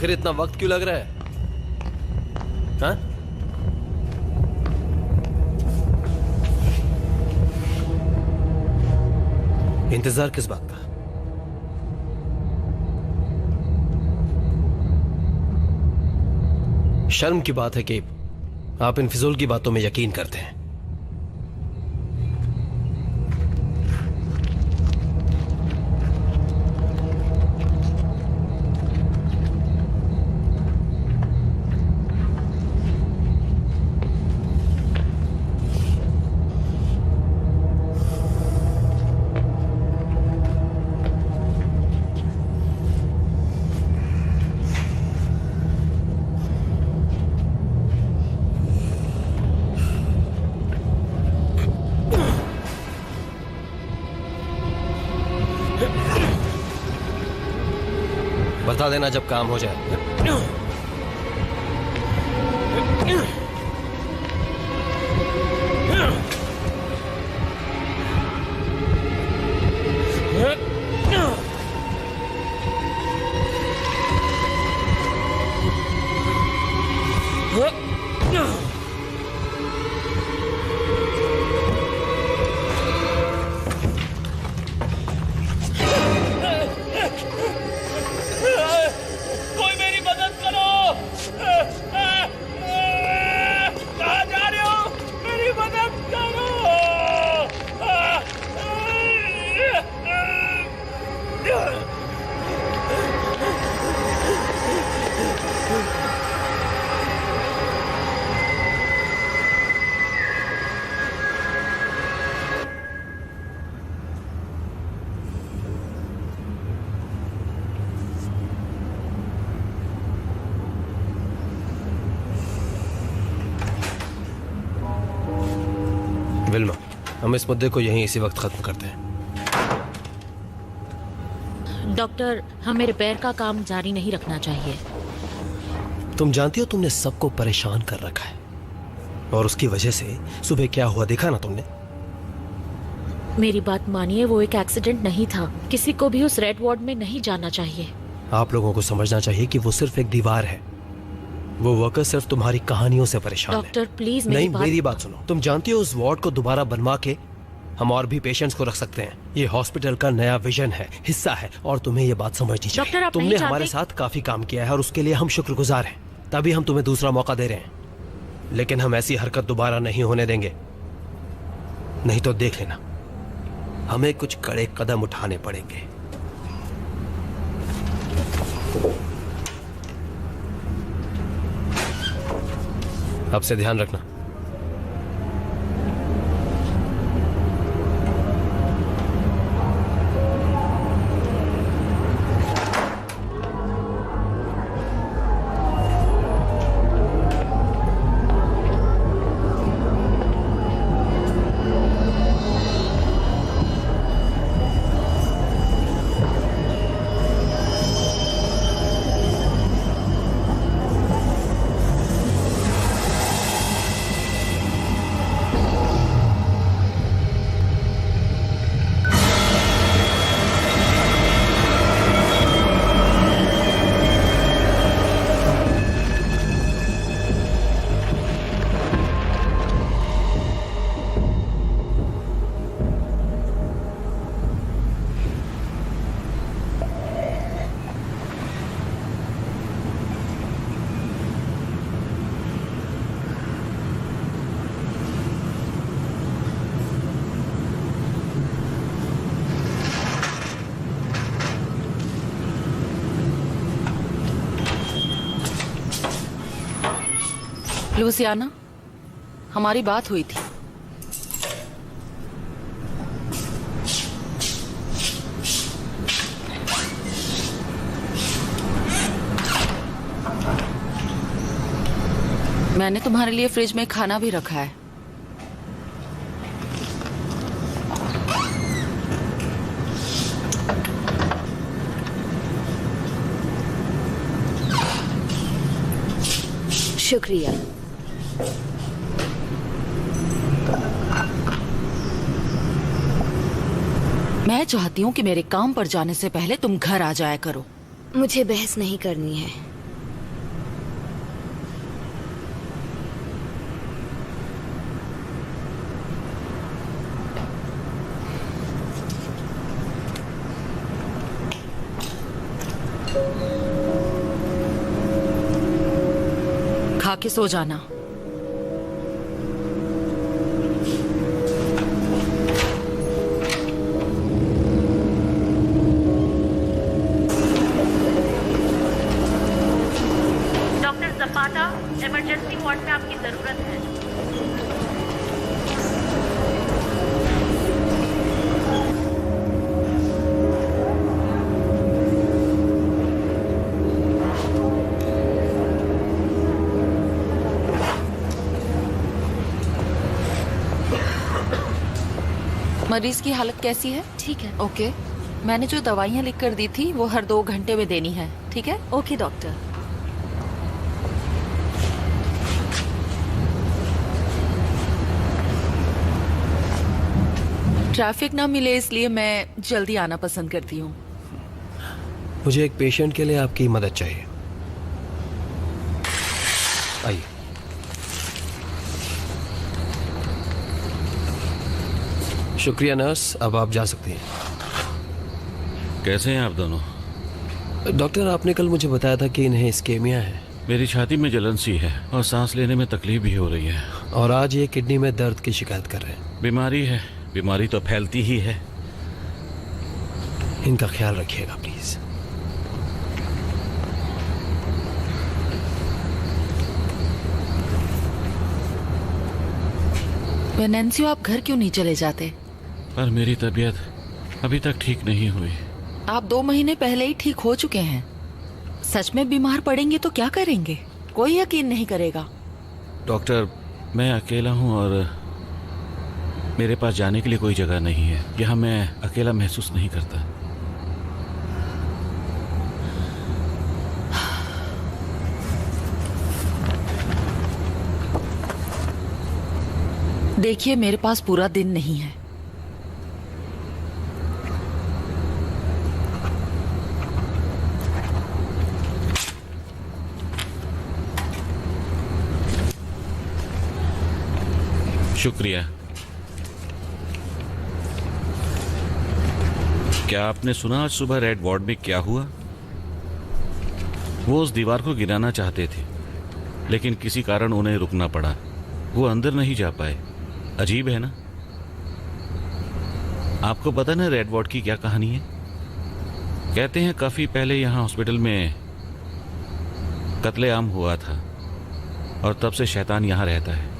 आखिर इतना वक्त क्यों लग रहा है? हाँ? इंतजार किस बात का? शर्म की बात है कि आप इन फिजूल की बातों में यकीन करते हैं। बता देना जब काम हो जाए। विल्मा, हम इस मुद्दे को यहीं इसी वक्त खत्म करते हैं। डॉक्टर, हमें रिपेयर का काम जारी नहीं रखना चाहिए। तुम जानती हो तुमने सबको परेशान कर रखा है और उसकी वजह से सुबह क्या हुआ देखा ना तुमने? मेरी बात मानिए, वो एक एक्सीडेंट नहीं था। किसी को भी उस रेड वार्ड में नहीं जाना चाहिए। आप लोगों को समझना चाहिए कि वो सिर्फ एक दीवार है। वो वर्कर सिर्फ तुम्हारी कहानियों से परेशान है। डॉक्टर प्लीज नहीं, मेरी बात सुनो। तुम जानती हो उस वार्ड को दोबारा बनवा के हम और भी पेशेंट्स को रख सकते हैं। ये हॉस्पिटल का नया विजन है, हिस्सा है, और तुम्हें ये बात समझनी चाहिए। डॉक्टर, आप तुमने नहीं हमारे साथ काफी काम किया है और उसके लिए हम शुक्रगुजार हैं। तभी हम तुम्हें दूसरा मौका दे रहे हैं, लेकिन हम ऐसी हरकत दोबारा नहीं होने देंगे। नहीं तो देख लेना, हमें कुछ कड़े कदम उठाने पड़ेंगे। अब से ध्यान रखना। लुसियाना, हमारी बात हुई थी। मैंने तुम्हारे लिए फ्रिज में खाना भी रखा है। शुक्रिया। मैं चाहती हूँ कि मेरे काम पर जाने से पहले तुम घर आ जाया करो। मुझे बहस नहीं करनी है। खा के सो जाना। डॉक्टर जपाटा, इमरजेंसी वार्ड में आपकी जरूरत है। मरीज की हालत कैसी है? ठीक है। ओके, मैंने जो दवाइयाँ लिख कर दी थी वो हर 2 घंटे में देनी है, ठीक है? Okay doctor. ट्रैफिक ना मिले इसलिए मैं जल्दी आना पसंद करती हूँ। मुझे एक पेशेंट के लिए आपकी मदद चाहिए। आइए। शुक्रिया नर्स, अब आप जा सकती हैं। कैसे हैं आप दोनों? डॉक्टर, आपने कल मुझे बताया था कि इन्हें स्केमिया है मेरी छाती में जलन सी है और सांस लेने में तकलीफ भी हो रही है। और आज ये किडनी में दर्द की शिकायत कर रहे हैं। बीमारी है, बीमारी तो फैलती ही है। इनका ख्याल रखिएगा प्लीज। वेनेंसियो, आप घर क्यों नहीं चले जाते? पर मेरी तबीयत अभी तक ठीक नहीं हुई। आप 2 महीने पहले ही ठीक हो चुके हैं। सच में बीमार पड़ेंगे तो क्या करेंगे? कोई यकीन नहीं करेगा। डॉक्टर, मैं अकेला हूँ और मेरे पास जाने के लिए कोई जगह नहीं है। यहाँ मैं अकेला महसूस नहीं करता। देखिए, मेरे पास पूरा दिन नहीं है। शुक्रिया। क्या आपने सुना आज सुबह रेड वार्ड में क्या हुआ? वो उस दीवार को गिराना चाहते थे, लेकिन किसी कारण उन्हें रुकना पड़ा। वो अंदर नहीं जा पाए। अजीब है ना? आपको पता ना रेड वार्ड की क्या कहानी है? कहते हैं काफी पहले यहाँ हॉस्पिटल में कत्लेआम हुआ था और तब से शैतान यहाँ रहता है।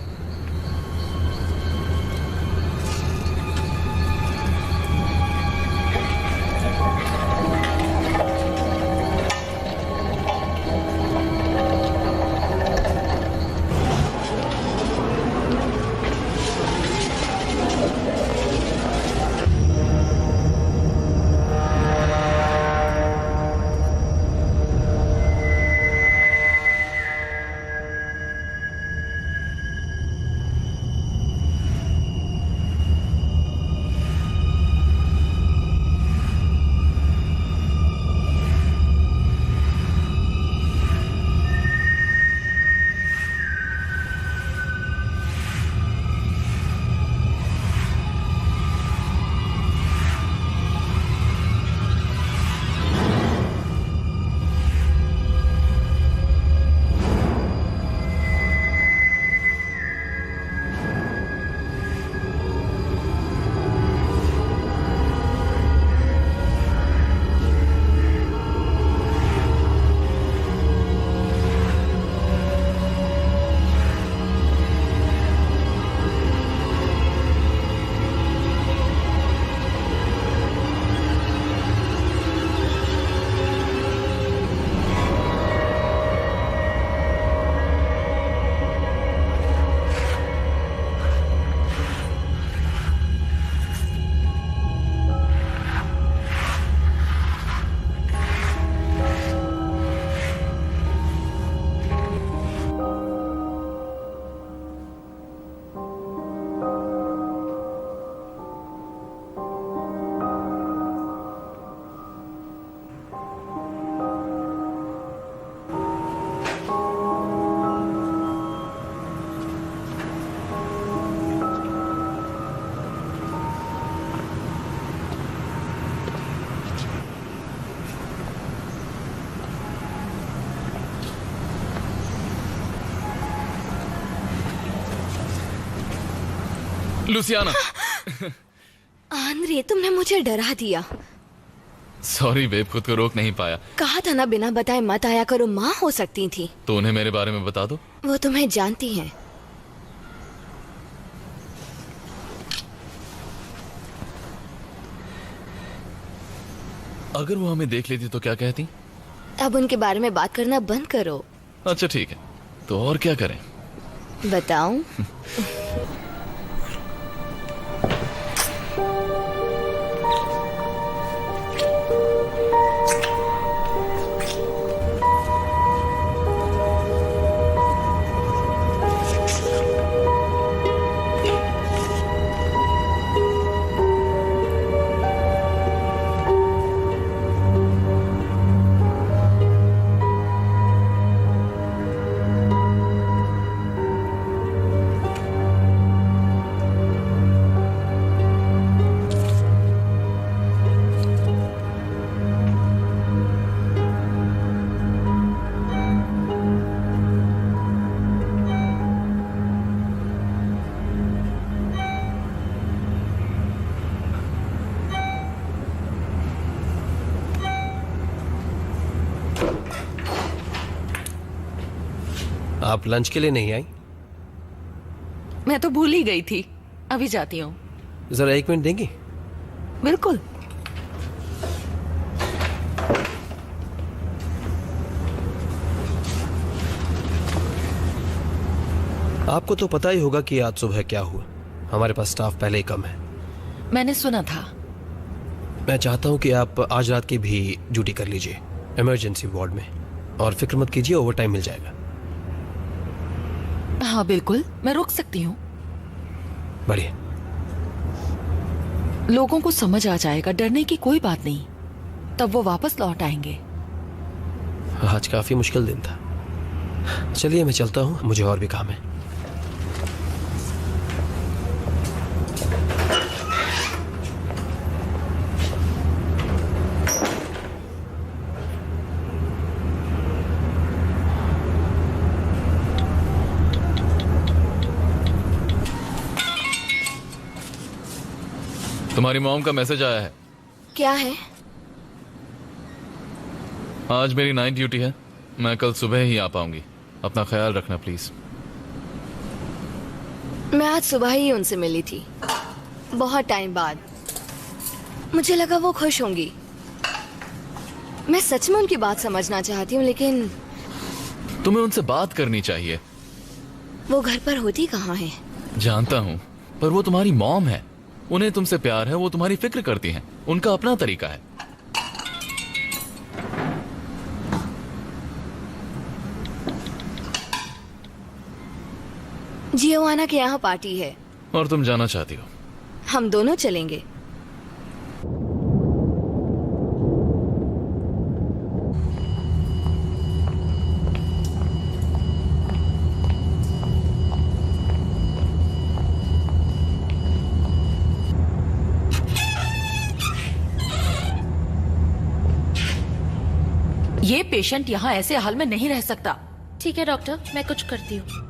लुसियाना। आंद्रे, तुमने मुझे डरा दिया। सॉरी बेब, खुद को रोक नहीं पाया। कहा था ना बिना बताए मत आया करो, माँ हो सकती थी। तो उन्हें मेरे बारे में बता दो। वो तुम्हें जानती हैं। अगर वो हमें देख लेती तो क्या कहती? अब उनके बारे में बात करना बंद करो। अच्छा ठीक है, तो और क्या करें? बताऊं? आप लंच के लिए नहीं आई? मैं तो भूल ही गई थी, अभी जाती हूँ। जरा 1 मिनट देंगी? बिल्कुल। आपको तो पता ही होगा कि आज सुबह क्या हुआ। हमारे पास स्टाफ पहले ही कम है। मैंने सुना था। मैं चाहता हूं कि आप आज रात की भी ड्यूटी कर लीजिए इमरजेंसी वार्ड में, और फिक्र मत कीजिए, ओवर टाइम मिल जाएगा। हाँ बिल्कुल, मैं रुक सकती हूँ। बढ़िया। लोगों को समझ आ जाएगा, डरने की कोई बात नहीं, तब वो वापस लौट आएंगे। आज काफी मुश्किल दिन था। चलिए मैं चलता हूँ, मुझे और भी काम है। तुम्हारी मॉम का मैसेज आया है। क्या है? आज मेरी नाइट ड्यूटी है, मैं कल सुबह ही आ पाऊंगी। अपना ख्याल रखना प्लीज। मैं आज सुबह ही उनसे मिली थी, बहुत टाइम बाद। मुझे लगा वो खुश होंगी। मैं सच में उनकी बात समझना चाहती हूँ, लेकिन तुम्हें उनसे बात करनी चाहिए। वो घर पर होती कहाँ है? जानता हूँ, पर वो तुम्हारी मॉम है। उन्हें तुमसे प्यार है, वो तुम्हारी फिक्र करती हैं। उनका अपना तरीका है। जियोआना के यहाँ पार्टी है और तुम जाना चाहती हो? हम दोनों चलेंगे। ये पेशेंट यहाँ ऐसे हाल में नहीं रह सकता। ठीक है डॉक्टर, मैं कुछ करती हूँ।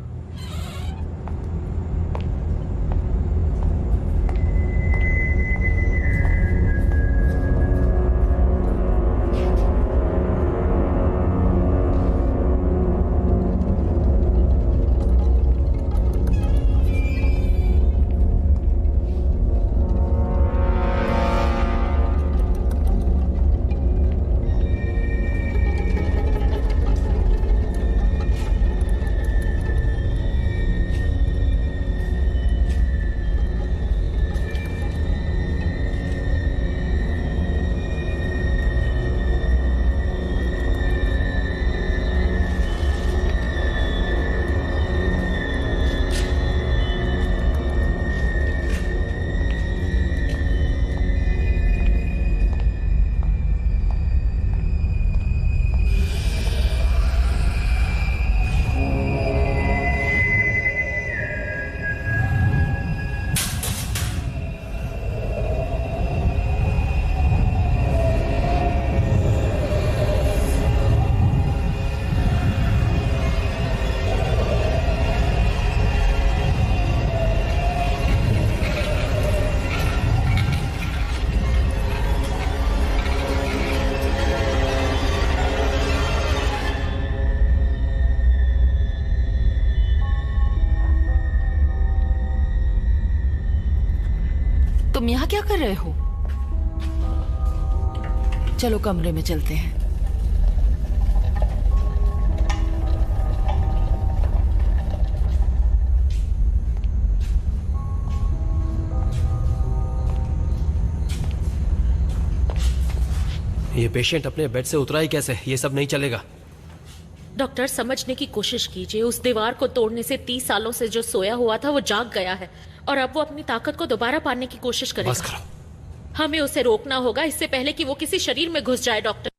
तुम यहाँ क्या कर रहे हो? चलो कमरे में चलते हैं। ये पेशेंट अपने बेड से उतरा ही कैसे? ये सब नहीं चलेगा। डॉक्टर, समझने की कोशिश कीजिए। उस दीवार को तोड़ने से 30 सालों से जो सोया हुआ था वो जाग गया है और अब वो अपनी ताकत को दोबारा पाने की कोशिश बस करेगा। करो। हमें उसे रोकना होगा इससे पहले कि वो किसी शरीर में घुस जाए। डॉक्टर,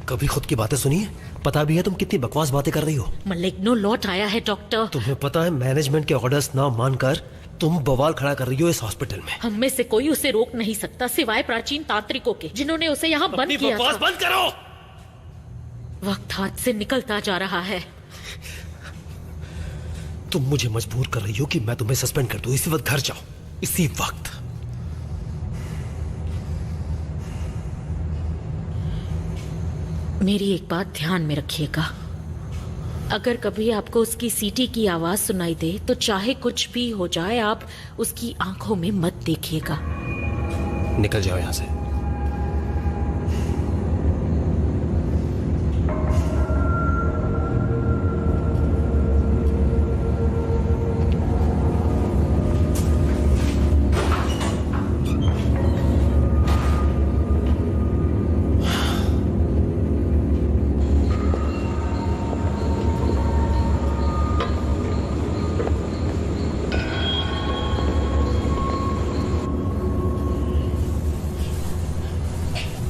कभी खुद की बातें सुनिए। पता भी है तुम कितनी बकवास बातें कर रही हो। मलिग्नो लौट आया है डॉक्टर। तुम्हें पता है मैनेजमेंट के ऑर्डर्स ना मानकर तुम बवाल खड़ा कर रही हो इस हॉस्पिटल में। हम में से कोई उसे रोक नहीं सकता सिवाय प्राचीन तांत्रिकों के, जिन्होंने उसे यहाँ बंद किया था। बंद करो। वक्त हाथ से निकलता जा रहा है। तुम मुझे मजबूर कर रही हो कि मैं तुम्हें सस्पेंड कर दूं। इसी वक्त घर जाओ, इसी वक्त। मेरी एक बात ध्यान में रखिएगा, अगर कभी आपको उसकी सीटी की आवाज सुनाई दे तो चाहे कुछ भी हो जाए आप उसकी आंखों में मत देखिएगा। निकल जाओ यहां से।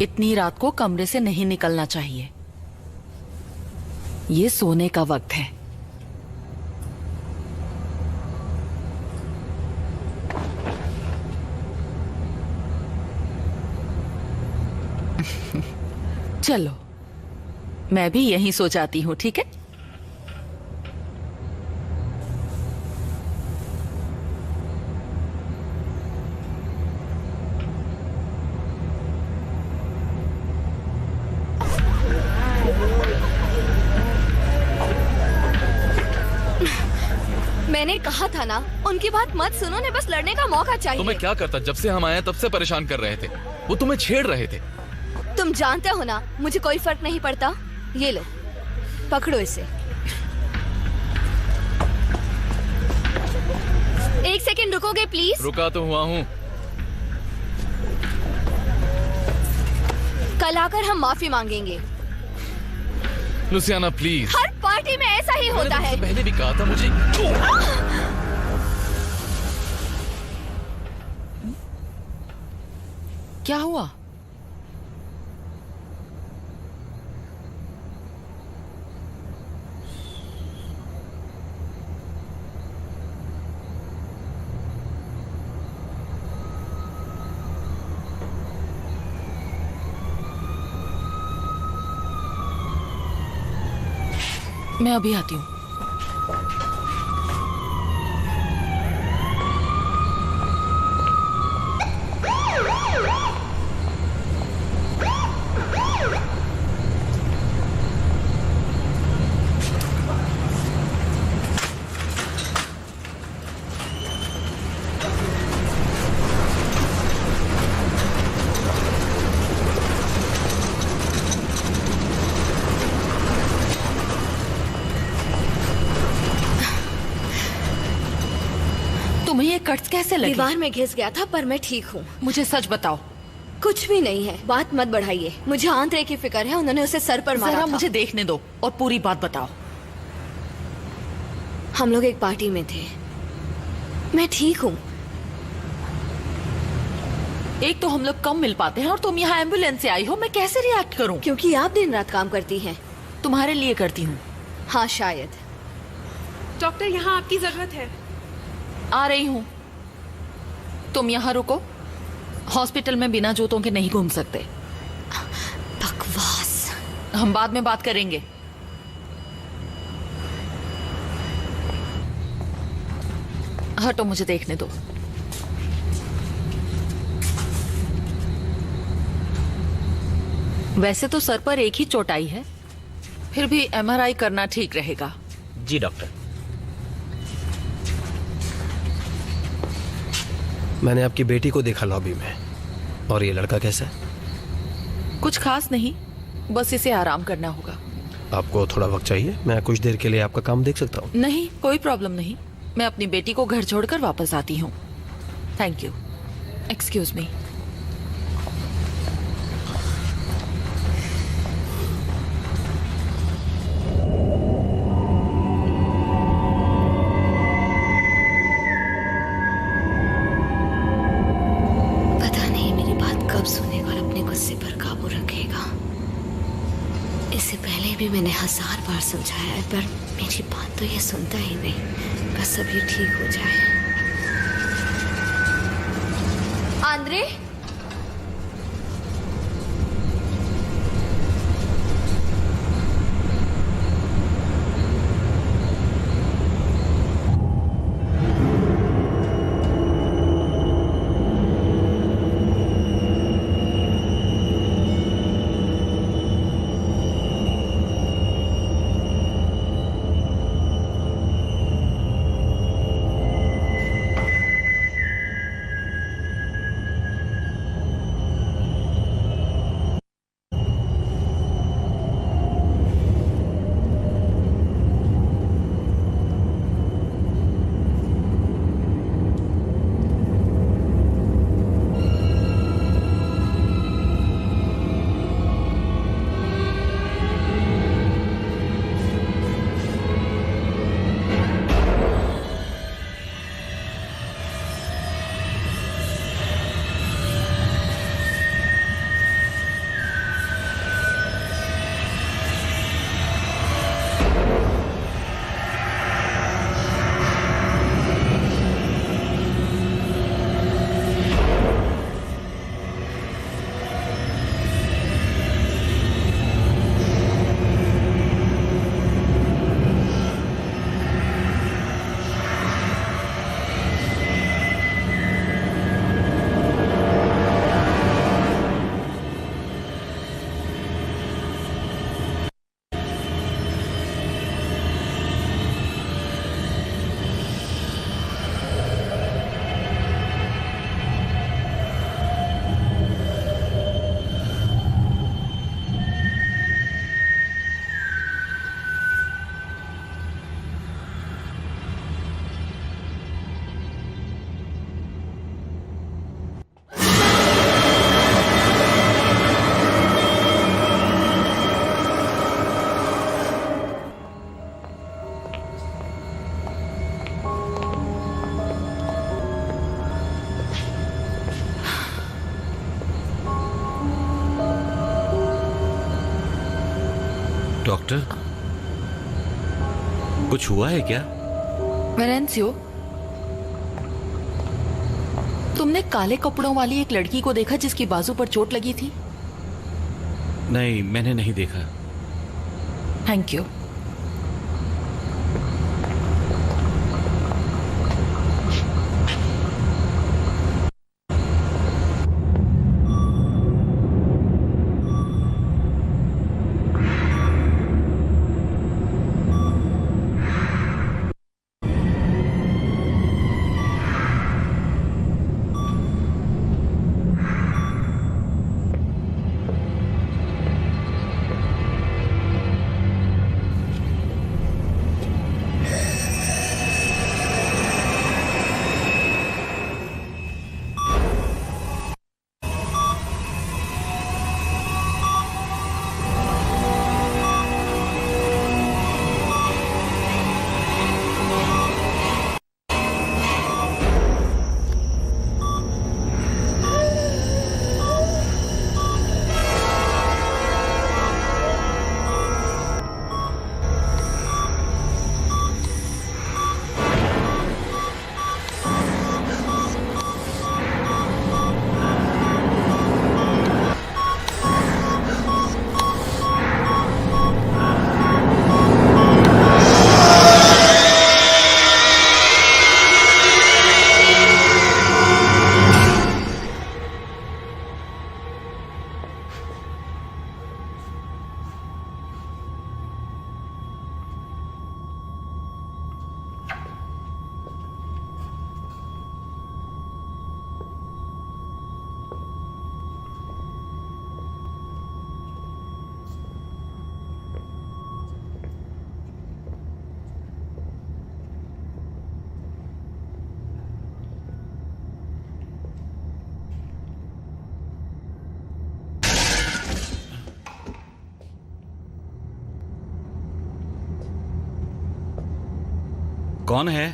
इतनी रात को कमरे से नहीं निकलना चाहिए। ये सोने का वक्त है। चलो, मैं भी यहीं सो जाती हूँ, ठीक है? मैंने कहा था ना, उनकी बात मत सुनो, ने बस लड़ने का मौका चाहिए। तुम्हें क्या करता? जब से हम आए तब से परेशान कर रहे थे। वो तुम्हें छेड़ रहे थे। तुम जानते हो ना, मुझे कोई फर्क नहीं पड़ता। ये लो, पकड़ो इसे। एक सेकंड रुकोगे प्लीज? रुका तो हुआ हूँ। कल आकर हम माफी मांगेंगे। Louisiana please. हर पार्टी में ऐसा ही होता है। पहले भी कहा था मुझे। क्या हुआ? मैं अभी आती हूँ। तुम्हें ये कट्स कैसे लगे? दीवार में घिस गया था, पर मैं ठीक हूँ। मुझे सच बताओ। कुछ भी नहीं है, बात मत बढ़ाइए। मुझे आंतरे की फिक्र है, उन्होंने उसे सर पर मारा जरा था। मुझे देखने दो और पूरी बात बताओ। हम लोग एक पार्टी में थे। मैं ठीक हूँ। एक तो हम लोग कम मिल पाते हैं और तुम यहाँ एम्बुलेंस से आई हो। मैं कैसे रिएक्ट करूँ? क्योंकि आप दिन रात काम करती हैं। तुम्हारे लिए करती हूँ। हाँ शायद। डॉक्टर, यहाँ आपकी जरूरत है। आ रही हूँ। तुम यहाँ रुको। हॉस्पिटल में बिना जूतों के नहीं घूम सकते। बकवास। हम बाद में बात करेंगे। हटो, मुझे देखने दो। वैसे तो सर पर एक ही चोट आई है, फिर भी एमआरआई करना ठीक रहेगा। जी डॉक्टर। मैंने आपकी बेटी को देखा लॉबी में। और ये लड़का कैसा है? कुछ खास नहीं, बस इसे आराम करना होगा। आपको थोड़ा वक्त चाहिए? मैं कुछ देर के लिए आपका काम देख सकता हूँ। नहीं, कोई प्रॉब्लम नहीं। मैं अपनी बेटी को घर छोड़कर वापस आती हूँ। Thank you. Excuse me. पता नहीं मेरी बात कब सुनेगा और अपने गुस्से पर काबू रखेगा। इससे पहले भी मैंने 1000 बार समझाया है, पर मेरी बात तो ये सुनता ही नहीं। बस अभी ठीक हो जाए। आंद्रे, डॉक्टर, कुछ हुआ है क्या? वेरेंसियो, तुमने काले कपड़ों वाली एक लड़की को देखा जिसकी बाजू पर चोट लगी थी? नहीं, मैंने नहीं देखा। Thank you. कौन है?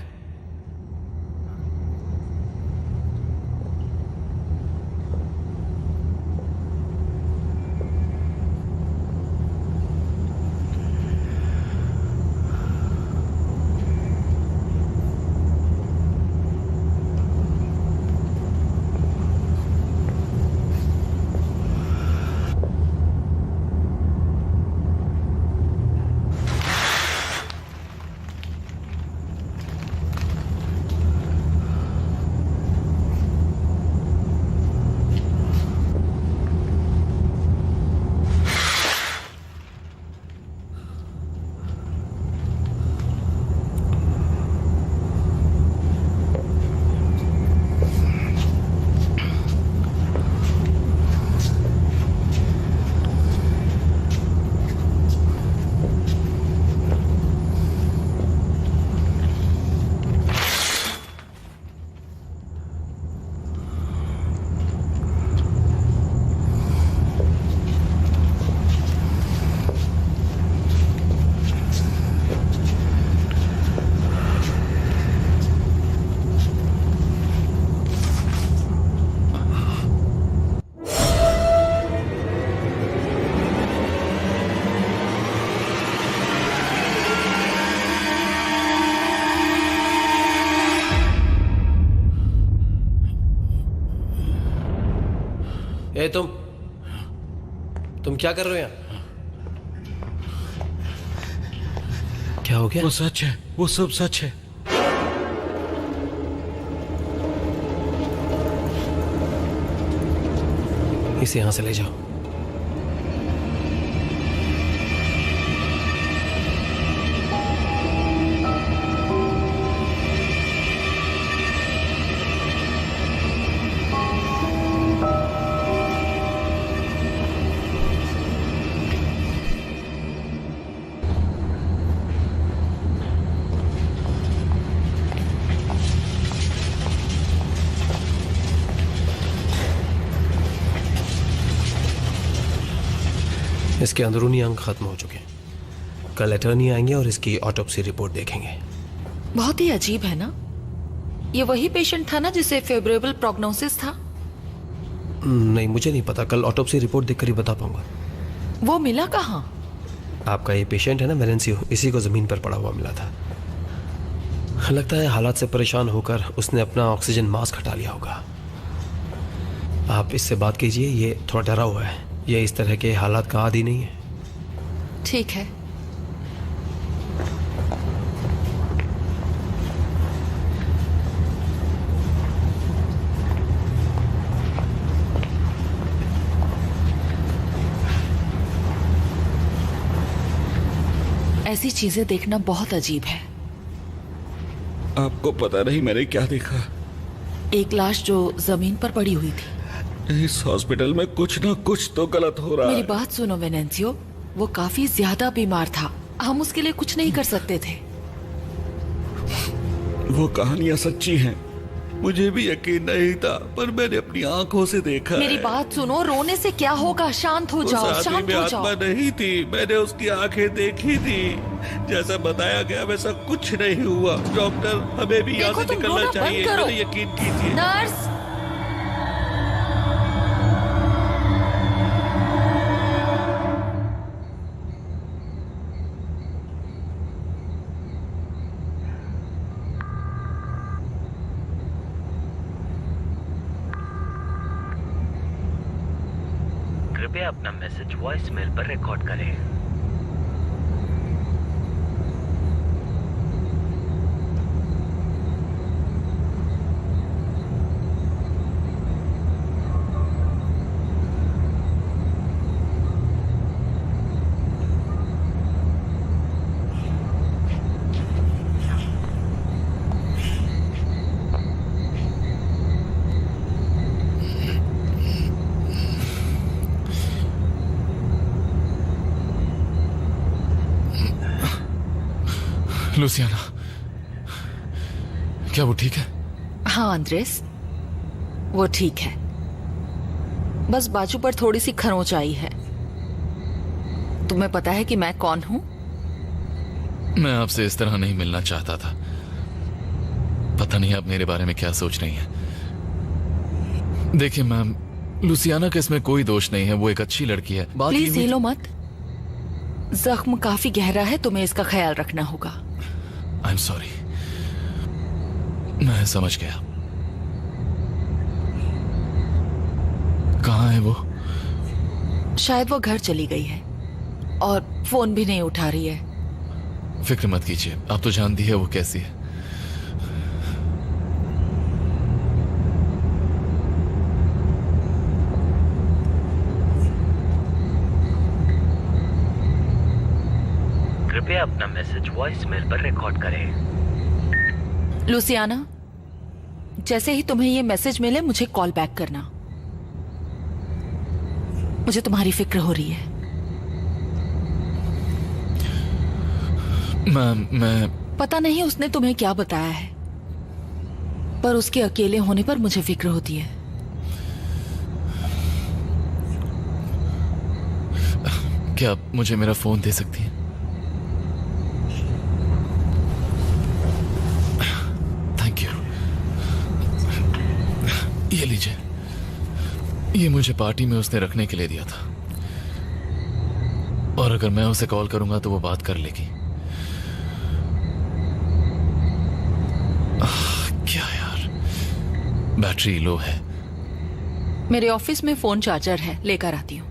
ए तुम क्या कर रहे हो यहाँ? क्या हो गया? वो सच है, वो सब सच है। इसे यहां से ले जाओ। इसके अंदरूनी अंग खत्म हो चुके हैं। कल अटर्नी आएंगे और इसकी ऑटोप्सी रिपोर्ट देखेंगे। बहुत ही अजीब है ना? ये वही पेशेंट था ना जिसे फेवरेबल प्रोग्नोसिस था? नहीं, मुझे नहीं पता। कल ऑटोप्सी रिपोर्ट देखकर ही बता पाऊंगा। वो मिला कहाँ? आपका ये पेशेंट है ना वेलेंसियो, इसी को जमीन पर पड़ा हुआ मिला था। लगता है हालात से परेशान होकर उसने अपना ऑक्सीजन मास्क हटा लिया होगा। आप इससे बात कीजिए, ये थोड़ा डरा हुआ है। ये इस तरह के हालात का आदी नहीं है। ठीक है। ऐसी चीजें देखना बहुत अजीब है। आपको पता नहीं मैंने क्या देखा? एक लाश जो जमीन पर पड़ी हुई थी। इस हॉस्पिटल में कुछ ना कुछ तो गलत हो रहा है। मेरी बात सुनो वेनेंसियो, वो काफी ज्यादा बीमार था। हम उसके लिए कुछ नहीं कर सकते थे। वो कहानियां सच्ची हैं। मुझे भी यकीन नहीं था, पर मैंने अपनी आंखों से देखा। मेरी बात सुनो, रोने से क्या होगा? शांत हो जाओ, उस आदमी शांत में हो आत्मा जाओ। नहीं थी। मैंने उसकी आंखें देखी थी। जैसा बताया गया वैसा कुछ नहीं हुआ। डॉक्टर, हमें भी यहाँ देखो, से तुम निकलना रोना बंद चाहिए। करो। मैंने यकीन कीजिए। नर्स, कृपया अपना मैसेज वॉइस मेल पर रिकॉर्ड करें। लुसियाना, क्या वो ठीक है? हाँ अंद्रेस, वो ठीक है। बस बाजू पर थोड़ी सी खरोंच आई है। तुम्हें पता है कि मैं कौन हूँ? मैं आपसे इस तरह नहीं मिलना चाहता था। पता नहीं आप मेरे बारे में क्या सोच रही हैं। देखिए मैम, लुसियाना का इसमें कोई दोष नहीं है, वो एक अच्छी लड़की है। बात प्लीज ये हिलो मत। जख्म काफी गहरा है, तुम्हें इसका ख्याल रखना होगा। आई एम सॉरी, मैं समझ गया। कहाँ है वो? शायद वो घर चली गई है और फोन भी नहीं उठा रही है। फिक्र मत कीजिए, आप तो जानती है वो कैसी है। कृपया अपना मैसेज वॉइस मेल पर रिकॉर्ड करें। लुसियाना, जैसे ही तुम्हें ये मैसेज मिले मुझे कॉल बैक करना। मुझे तुम्हारी फिक्र हो रही है। मैम, मैं पता नहीं उसने तुम्हें क्या बताया है, पर उसके अकेले होने पर मुझे फिक्र होती है। क्या आप मुझे मेरा फोन दे सकती हैं? Thank you. ये लीजिए, ये मुझे पार्टी में उसने रखने के लिए दिया था, और अगर मैं उसे कॉल करूंगा तो वो बात कर लेगी। क्या यार, बैटरी लो है। मेरे ऑफिस में फोन चार्जर है, लेकर आती हूँ।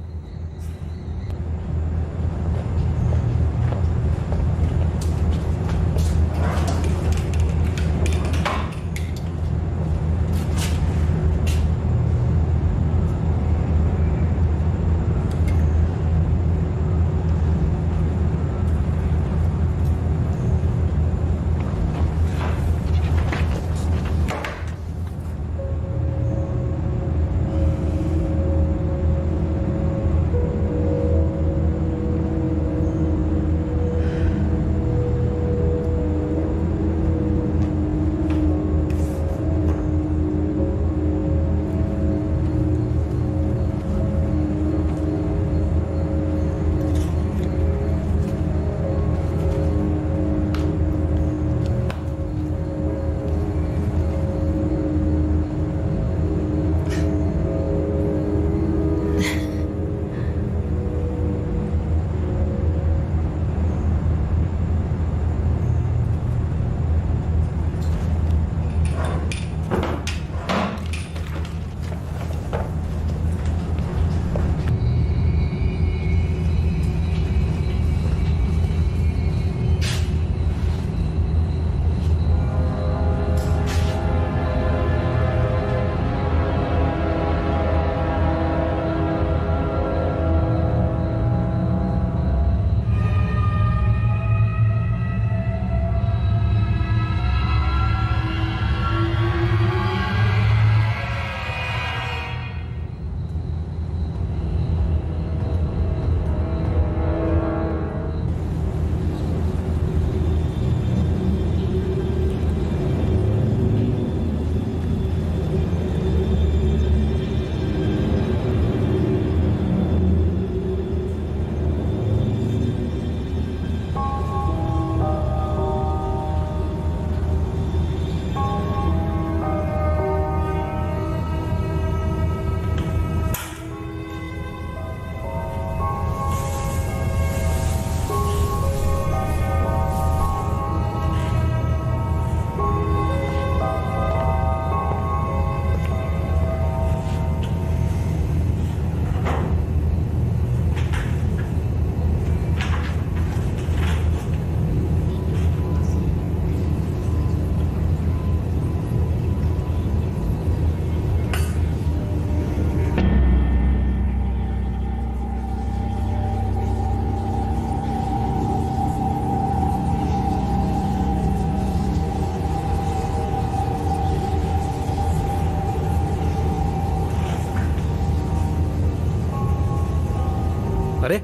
अरे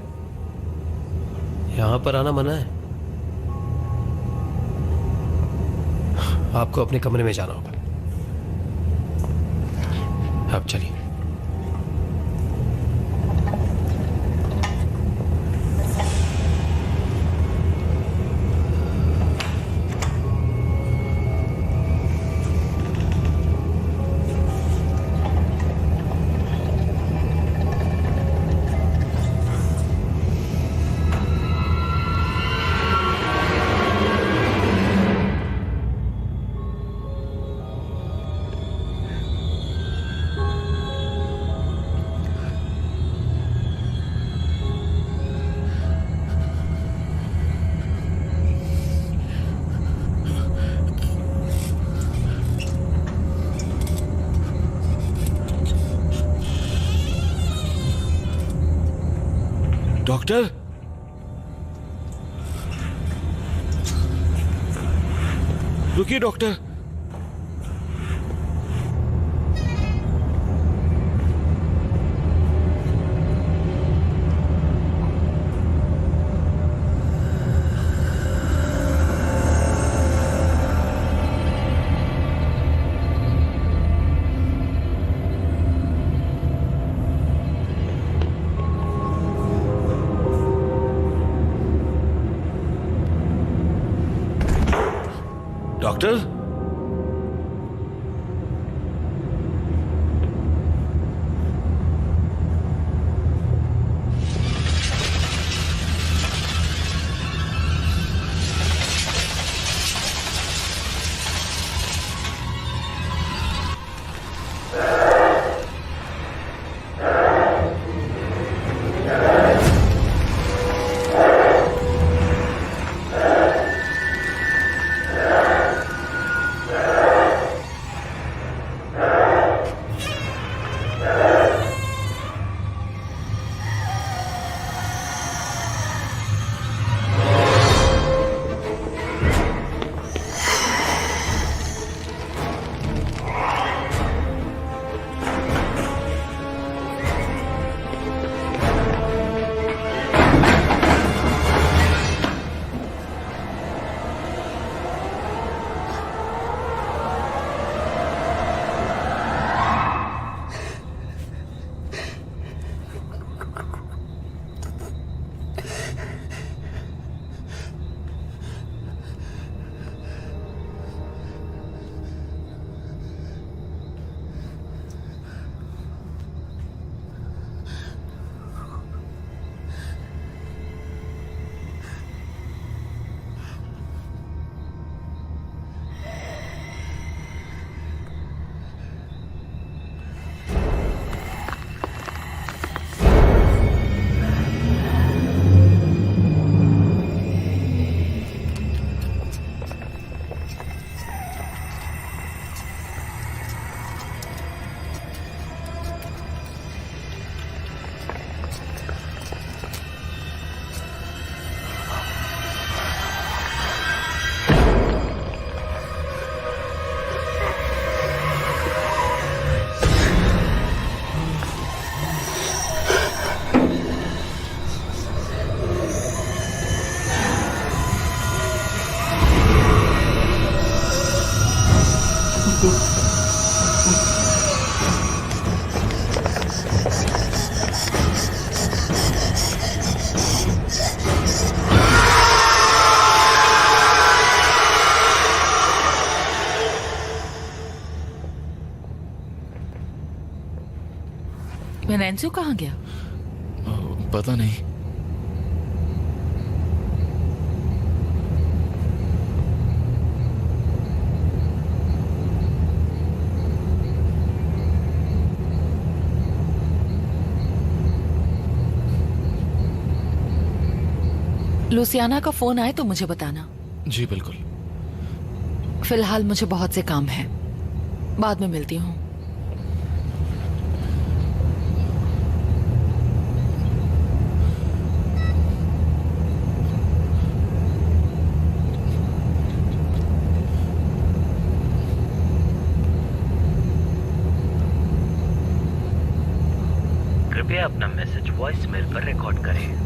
यहां पर आना मना है। आपको अपने कमरे में जाना होगा। अब चलिए। डॉक्टर, रुकिए डॉक्टर। डॉक्टर, वेनेंसियो कहाँ गया? पता नहीं। लुसियाना का फोन आए तो मुझे बताना। जी बिल्कुल। फिलहाल मुझे बहुत से काम है, बाद में मिलती हूँ। कृपया अपना मैसेज वॉइस मेल पर रिकॉर्ड करें।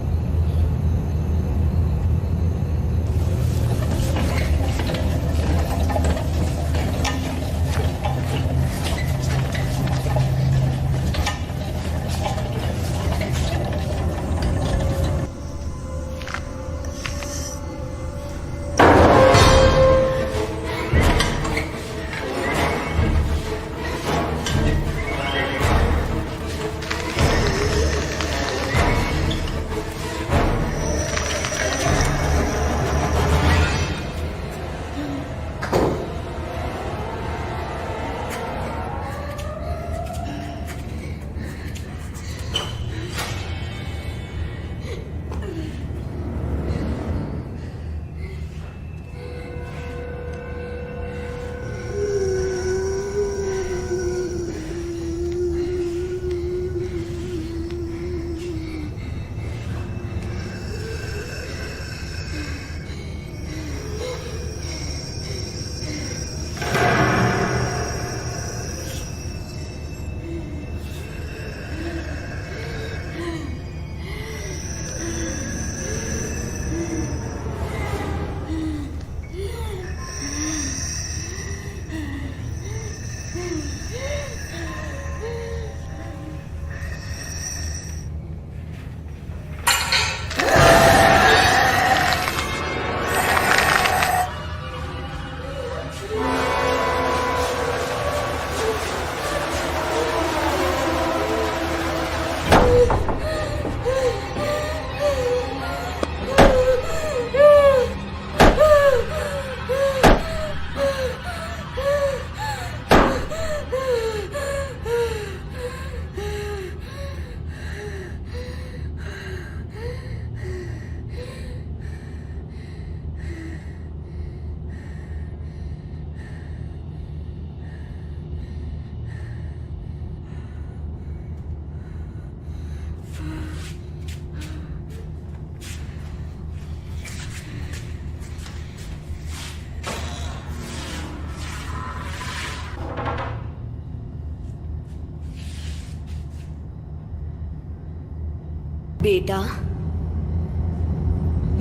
बेटा,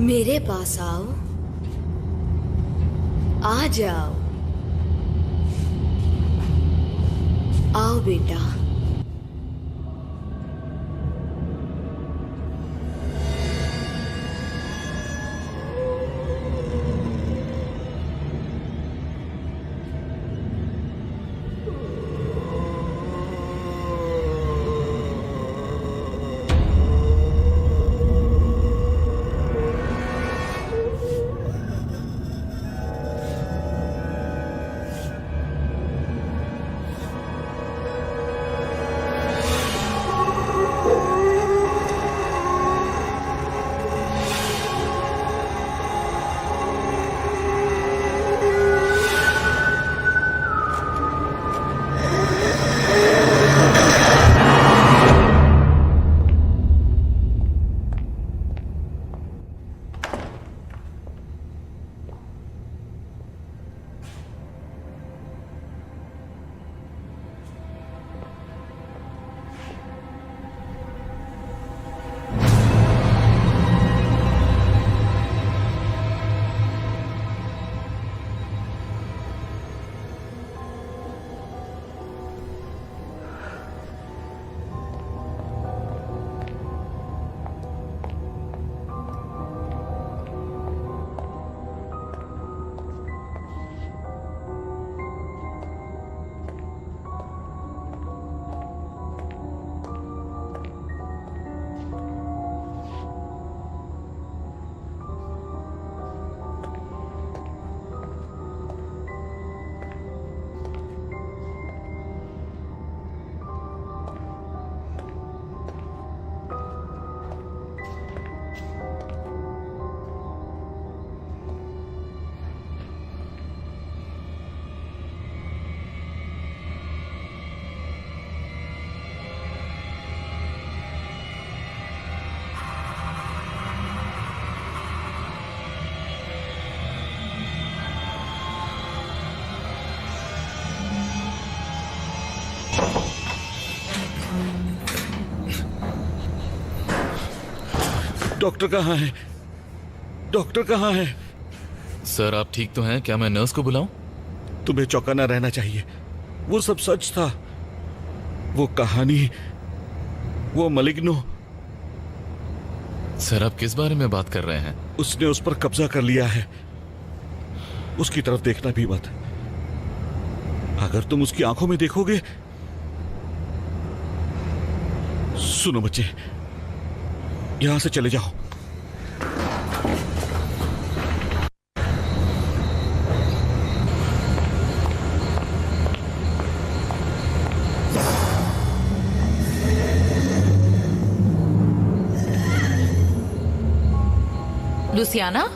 मेरे पास आओ, आ जाओ, आओ बेटा। डॉक्टर कहाँ है? डॉक्टर कहाँ है? सर आप ठीक तो हैं? क्या मैं नर्स को बुलाऊं? तुम्हें चौकन्ना रहना चाहिए। वो सब सच था। वो कहानी, वो मलिग्नो। सर आप किस बारे में बात कर रहे हैं? उसने उस पर कब्जा कर लिया है। उसकी तरफ देखना भी मत। अगर तुम उसकी आंखों में देखोगे। सुनो बच्चे, यहां से चले जाओ। लुसियाना,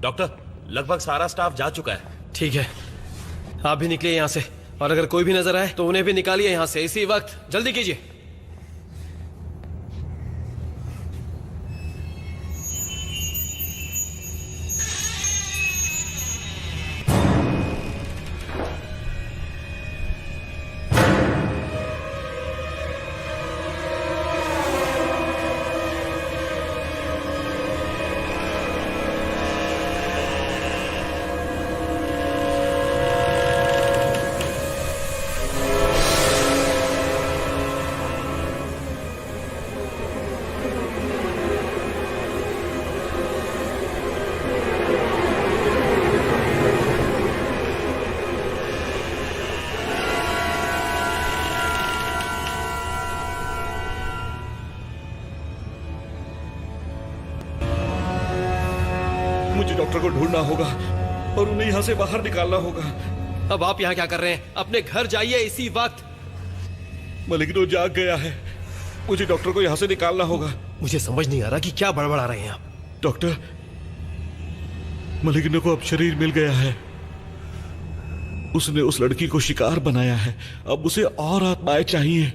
डॉक्टर, लगभग सारा स्टाफ जा चुका है। ठीक है, आप भी निकलिए यहाँ से, और अगर कोई भी नजर आए तो उन्हें भी निकालिए यहाँ से इसी वक्त। जल्दी कीजिए। डॉक्टर को ढूंढना होगा और उन्हें यहाँ से बाहर निकालना होगा। अब आप यहाँ क्या कर रहे हैं? अपने घर जाइए इसी वक्त। मलिग्नो जाग गया है, मुझे डॉक्टर को यहाँ से निकालना होगा। मुझे समझ नहीं आ रहा कि क्या बड़बड़ा रहे हैं आप। डॉक्टर, मलिग्नो को अब शरीर मिल गया है। उसने उस लड़की को शिकार बनाया है, अब उसे और आत्माएं चाहिए।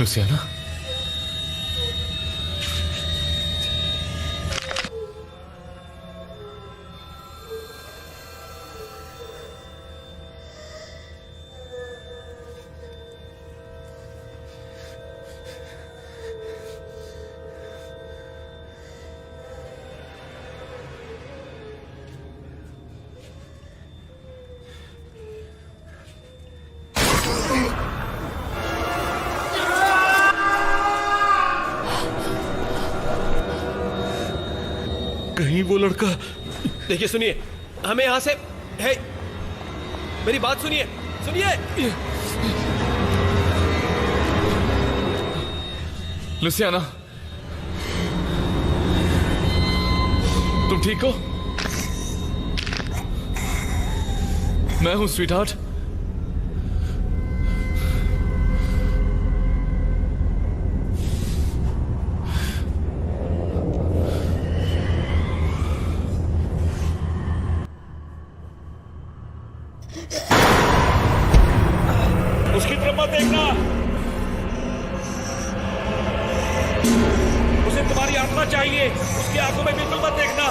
लुसियाना, कहीं वो लड़का। देखिए सुनिए, हमें यहां से है, मेरी बात सुनिए, सुनिए। लुसियाना, तुम ठीक हो? मैं हूं स्वीटहार्ट। उसकी तरफ मत देखना, उसे तुम्हारी आत्मा चाहिए, उसकी आंखों में बिल्कुल मत देखना।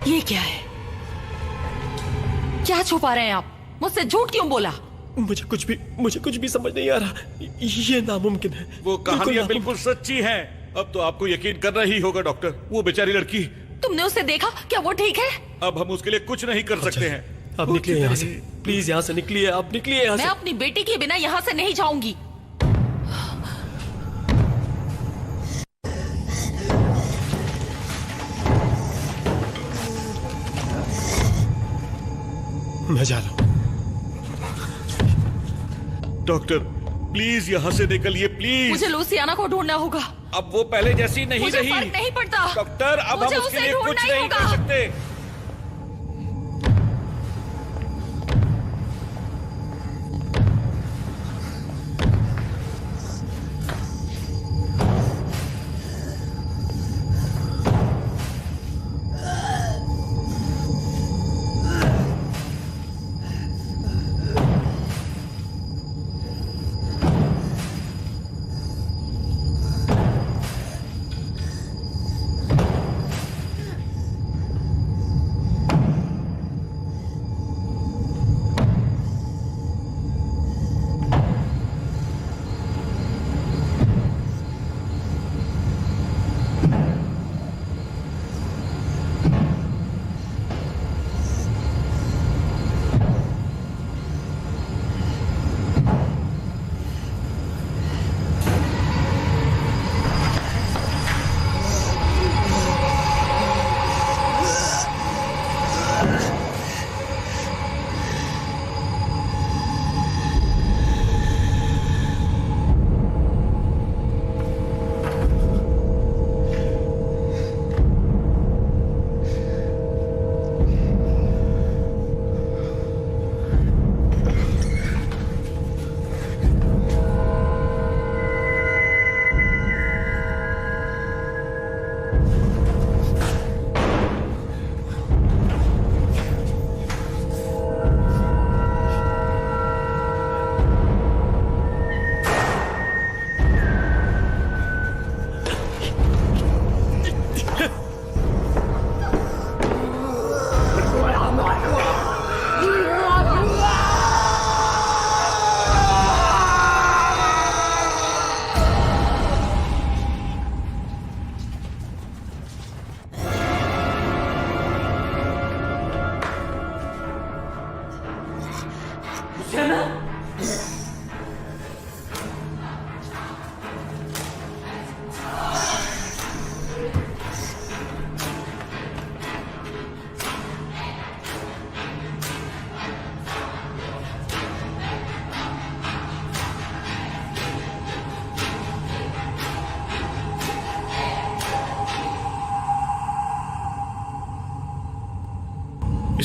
ये क्या है? क्या छुपा रहे हैं आप? मुझसे झूठ क्यों बोला? मुझे कुछ भी समझ नहीं आ रहा। ये नामुमकिन है। वो कहानियां बिल्कुल सच्ची हैं। अब तो आपको यकीन करना ही होगा डॉक्टर। वो बेचारी लड़की, तुमने उसे देखा? क्या वो ठीक है? अब हम उसके लिए कुछ नहीं कर सकते हैं। आप निकलिए यहाँ से, प्लीज यहाँ से निकलिए, आप निकलिए यहाँ मैं से। अपनी बेटी के बिना यहाँ से नहीं जाऊंगी। मैं जा रहा हूँ। डॉक्टर प्लीज यहाँ से निकलिए, प्लीज। मुझे लुसियाना को ढूंढना होगा। अब वो पहले जैसी नहीं मुझे रही। फर्क नहीं पड़ता। डॉक्टर, अब मुझे हम उसके उसे लिए कुछ ढूंढना ही नहीं होगा। कर सकते।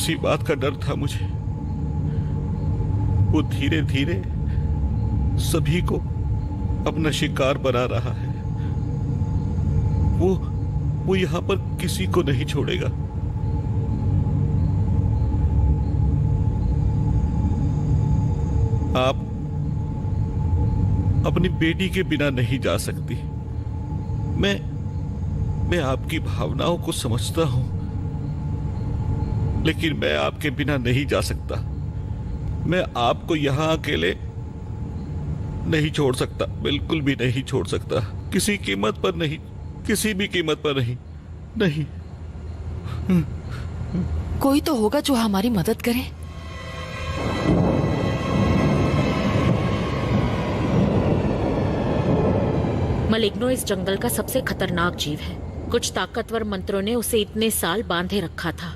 इसी बात का डर था मुझे। वो धीरे धीरे सभी को अपना शिकार बना रहा है। वो यहां पर किसी को नहीं छोड़ेगा। आप अपनी बेटी के बिना नहीं जा सकती। मैं आपकी भावनाओं को समझता हूं, लेकिन मैं आपके बिना नहीं जा सकता। मैं आपको यहां अकेले नहीं छोड़ सकता, बिल्कुल भी नहीं छोड़ सकता। किसी कीमत पर नहीं, किसी भी कीमत पर नहीं, नहीं। कोई तो होगा जो हमारी मदद करे। मलिग्नो इस जंगल का सबसे खतरनाक जीव है। कुछ ताकतवर मंत्रों ने उसे इतने साल बांधे रखा था।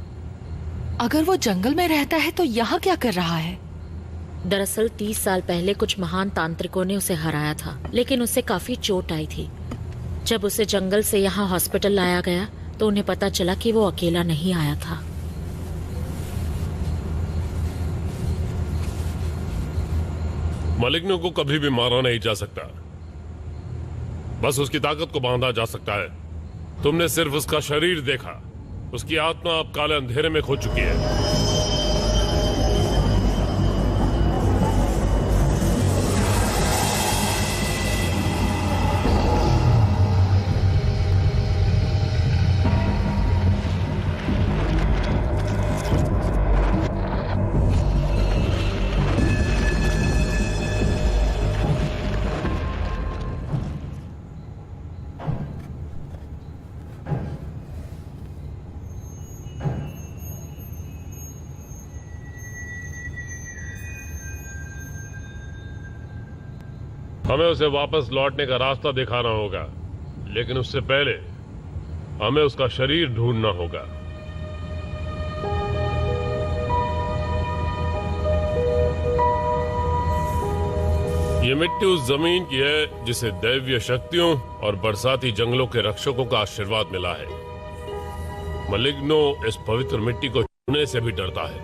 अगर वो जंगल में रहता है तो यहाँ क्या कर रहा है? दरअसल 30 साल पहले कुछ महान तांत्रिकों ने उसे हराया था, लेकिन उसे काफी चोट आई थी। जब उसे जंगल से यहाँ हॉस्पिटल लाया गया तो उन्हें पता चला कि वो अकेला नहीं आया था। मलिग्नो को कभी भी मारा नहीं जा सकता, बस उसकी ताकत को बांधा जा सकता है। तुमने सिर्फ उसका शरीर देखा, उसकी आत्मा अब काले अंधेरे में खो चुकी है। हमें उसे वापस लौटने का रास्ता दिखाना होगा, लेकिन उससे पहले हमें उसका शरीर ढूंढना होगा। ये मिट्टी उस जमीन की है जिसे दैवीय शक्तियों और बरसाती जंगलों के रक्षकों का आशीर्वाद मिला है। मलिग्नो इस पवित्र मिट्टी को छूने से भी डरता है।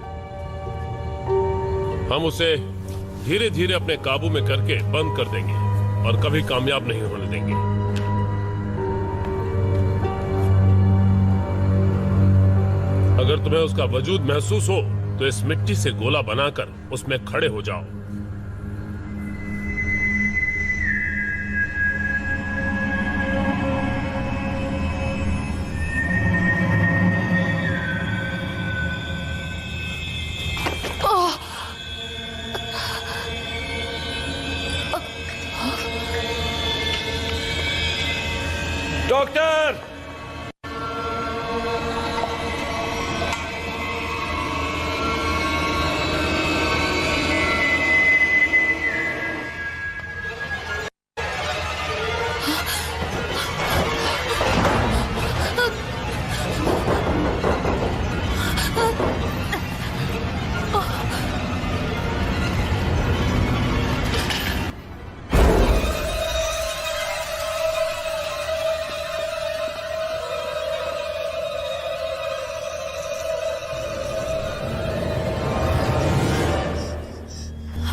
हम उसे धीरे धीरे अपने काबू में करके बंद कर देंगे और कभी कामयाब नहीं होने देंगे। अगर तुम्हें उसका वजूद महसूस हो तो इस मिट्टी से गोला बनाकर उसमें खड़े हो जाओ। डॉक्टर!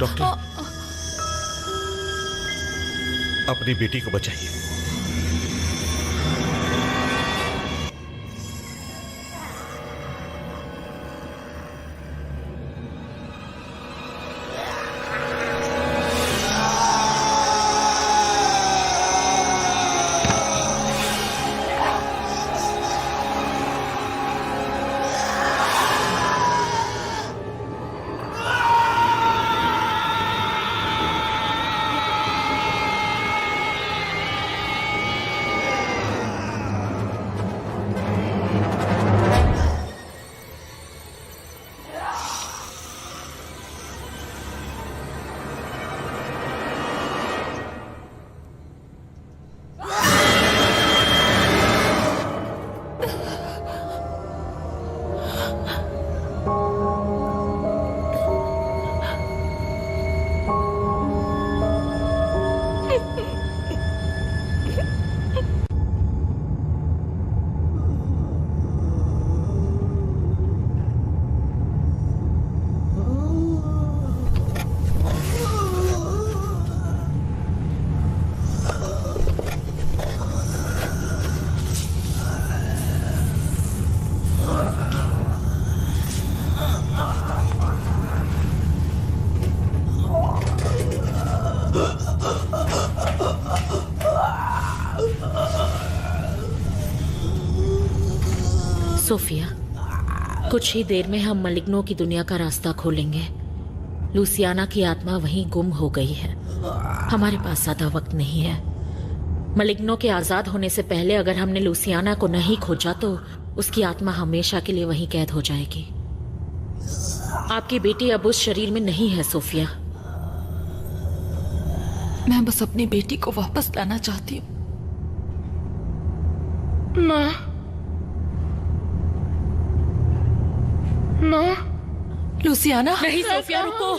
डॉक्टर, अपनी बेटी को बचाइए। सोफिया, कुछ ही देर में हम मलिग्नो की दुनिया का रास्ता खोलेंगे। लूसियाना की आत्मा वहीं गुम हो गई है। हमारे पास ज्यादा वक्त नहीं है। मलिग्नो के आजाद होने से पहले अगर हमने लूसियाना को नहीं खोजा तो उसकी आत्मा हमेशा के लिए वहीं कैद हो जाएगी। आपकी बेटी अब उस शरीर में नहीं है सोफिया। मैं बस अपनी बेटी को वापस लाना चाहती हूँ। माँ, लूसियाना। नहीं सोफिया, रुको।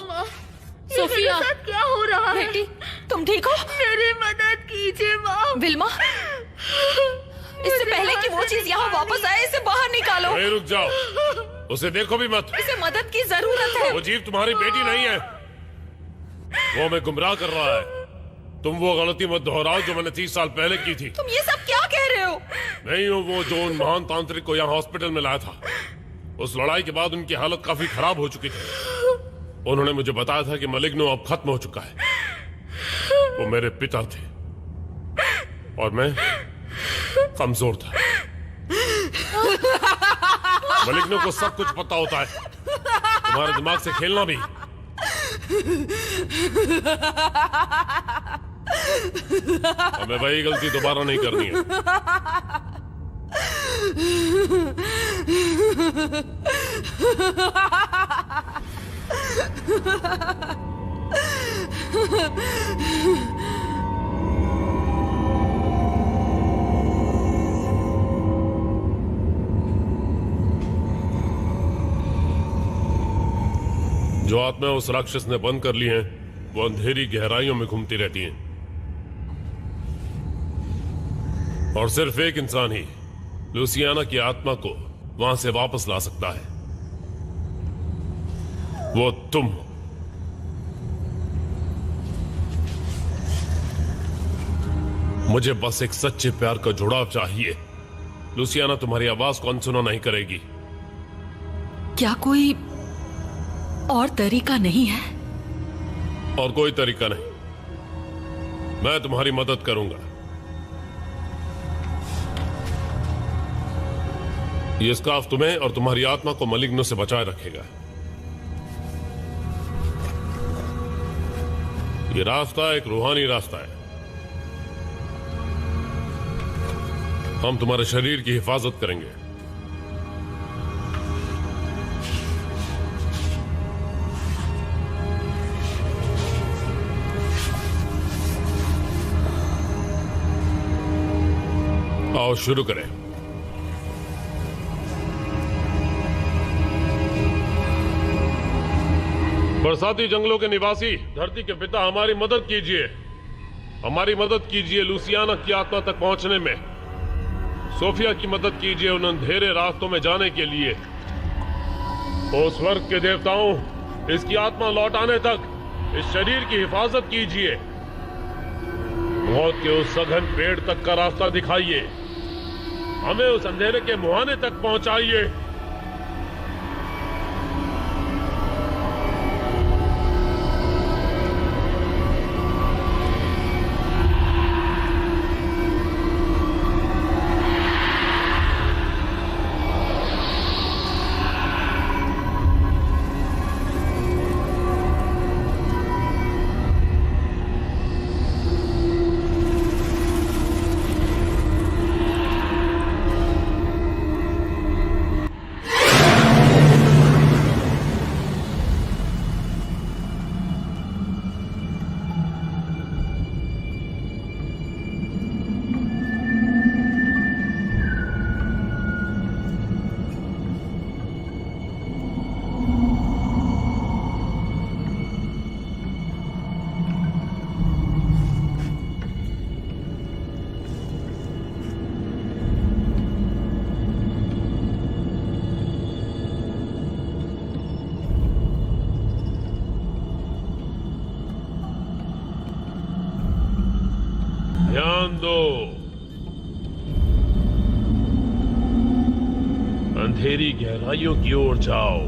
सोफिया, क्या हो रहा है? बेटी, तुम ठीक हो? मेरी मदद कीजिए माँ। विल्मा, इससे पहले कि वो चीज यहाँ वापस आए, इसे बाहर निकालो। नहीं, रुक जाओ, उसे देखो भी मत। इसे मदद की जरूरत है। वो जीव तुम्हारी बेटी नहीं है, वो हमें गुमराह कर रहा है। तुम वो गलती मत दोहराओ जो मैंने 30 साल पहले की थी। तुम ये सब क्या कह रहे हो? नहीं हूँ वो जो उन महान तांत्रिक को यहाँ हॉस्पिटल में लाया था। उस लड़ाई के बाद उनकी हालत काफी खराब हो चुकी थी। उन्होंने मुझे बताया था कि मलिग्नो अब खत्म हो चुका है। वो मेरे पिता थे और मैं कमजोर था। मलिग्नो को सब कुछ पता होता है, तुम्हारे दिमाग से खेलना भी। हमें वही गलती दोबारा नहीं करनी है। जो आत्माएं उस राक्षस ने बंद कर ली हैं, वो अंधेरी गहराइयों में घूमती रहती हैं। और सिर्फ एक इंसान ही लूसियाना की आत्मा को वहां से वापस ला सकता है। वो तुम हो। मुझे बस एक सच्चे प्यार का जुड़ाव चाहिए। लूसियाना तुम्हारी आवाज को अनसुना नहीं करेगी। क्या कोई और तरीका नहीं है? और कोई तरीका नहीं। मैं तुम्हारी मदद करूंगा। ये स्कार्फ तुम्हें और तुम्हारी आत्मा को मलिग्नो से बचाए रखेगा। ये रास्ता एक रूहानी रास्ता है। हम तुम्हारे शरीर की हिफाजत करेंगे। आओ शुरू करें। बरसाती जंगलों के निवासी, धरती के पिता, हमारी मदद कीजिए। हमारी मदद कीजिए लूसियाना की आत्मा तक पहुंचने में। सोफिया की मदद कीजिए उन अंधेरे रास्तों में जाने के लिए। ओ स्वर्ग के देवताओं, इसकी आत्मा लौट आने तक इस शरीर की हिफाजत कीजिए। मौत के उस सघन पेड़ तक का रास्ता दिखाइए। हमें उस अंधेरे के मुहाने तक पहुंचाइए। ध्यान दो। अंधेरी गहराइयों की ओर जाओ।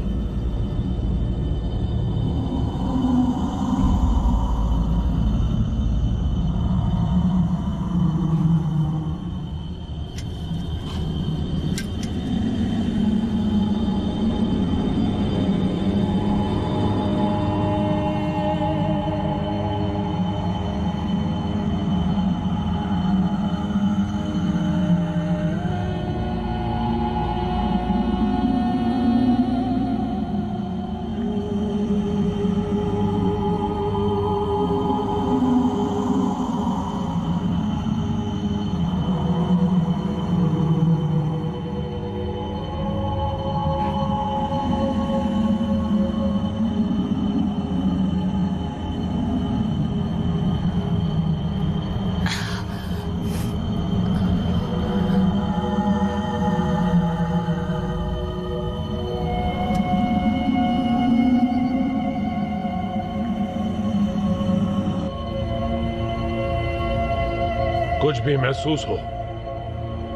कुछ भी महसूस हो,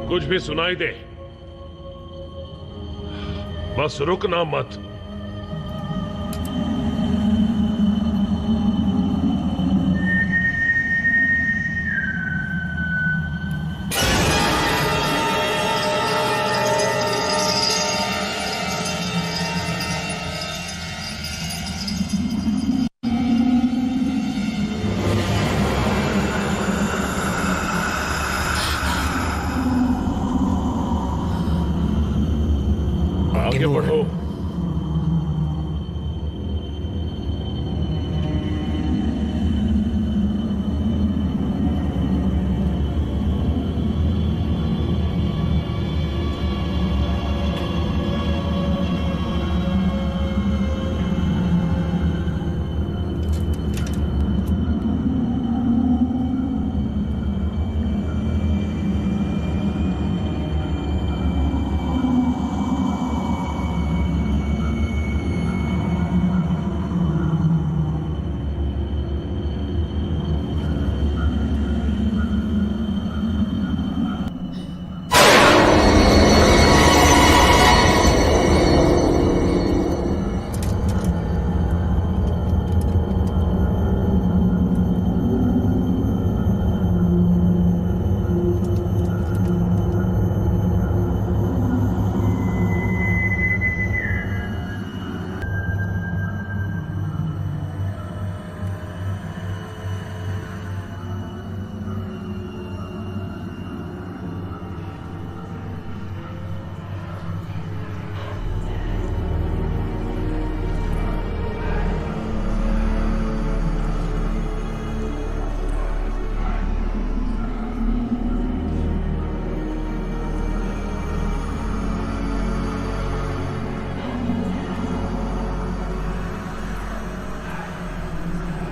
कुछ भी सुनाई दे, बस रुकना मत। आगे बढ़ो।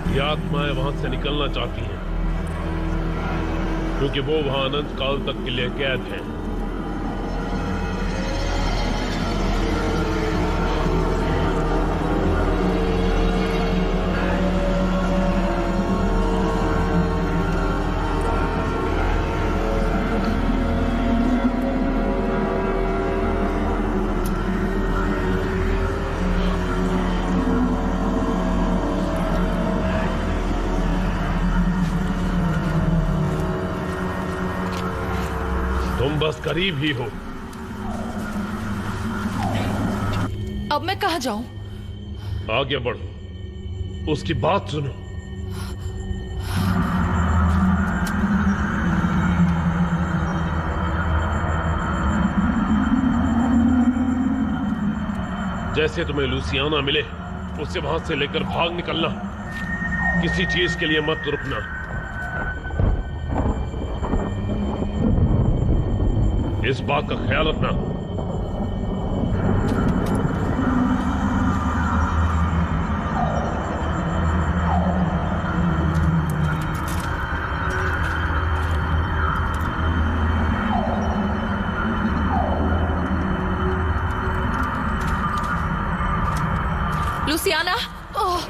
ये आत्माएं वहां से निकलना चाहती हैं क्योंकि वो वहां अनंत काल तक के लिए कैद हैं। तुम बस करीब ही हो। अब मैं कहाँ जाऊं? आगे बढ़ो, उसकी बात सुनो। जैसे तुम्हें लुसियाना मिले उससे वहां से लेकर भाग निकलना, किसी चीज के लिए मत रुकना। इस बात का ख्याल रखना। लुसियाना, ओह!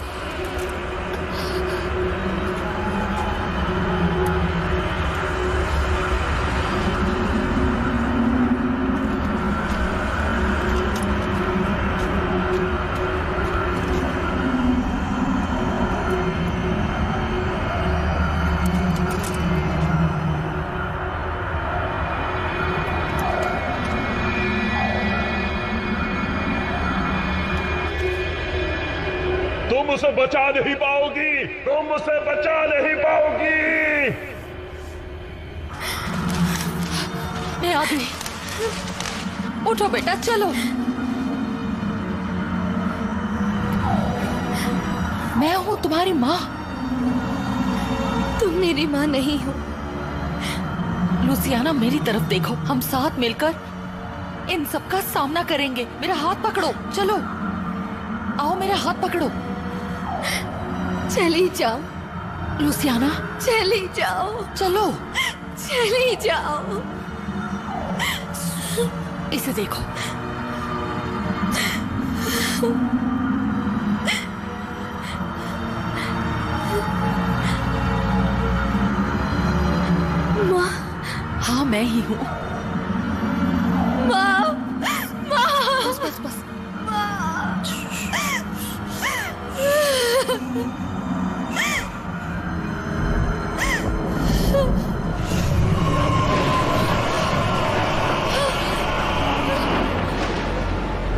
तुम उसे बचा नहीं पाओगी, तुम उसे बचा नहीं पाओगी। मैं आ गई। उठो बेटा, चलो। मैं हूं तुम्हारी माँ। तुम मेरी माँ नहीं हो। लुसियाना, मेरी तरफ देखो। हम साथ मिलकर इन सब का सामना करेंगे। मेरा हाथ पकड़ो, चलो। आओ, मेरा हाथ पकड़ो। चली जाओ लुसियाना, चली जाओ, चलो। चली जाओ। इसे देखो। माँ, मैं ही हूँ। माँ, माँ, बस बस बस।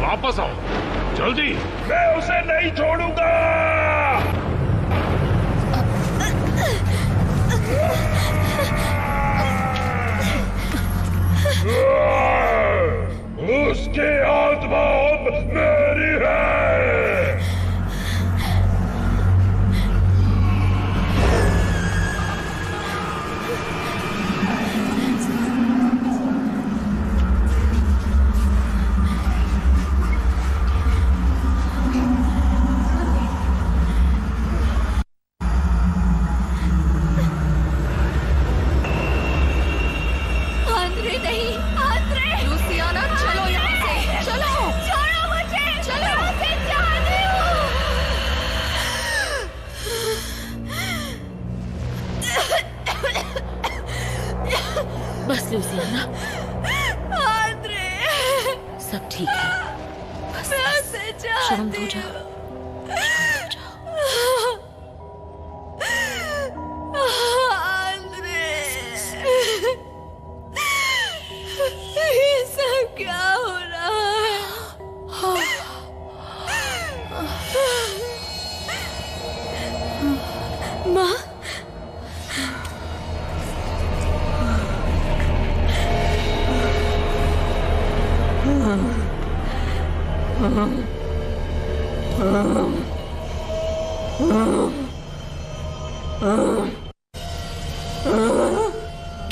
वापस आओ जल्दी, मैं उसे नहीं छोड़ूंगा। उसकी आत्मा अब मेरी है। बस लूसियाना, सब ठीक है। बस शांत हो जाओ। ये सब क्या हो रहा है? माँ,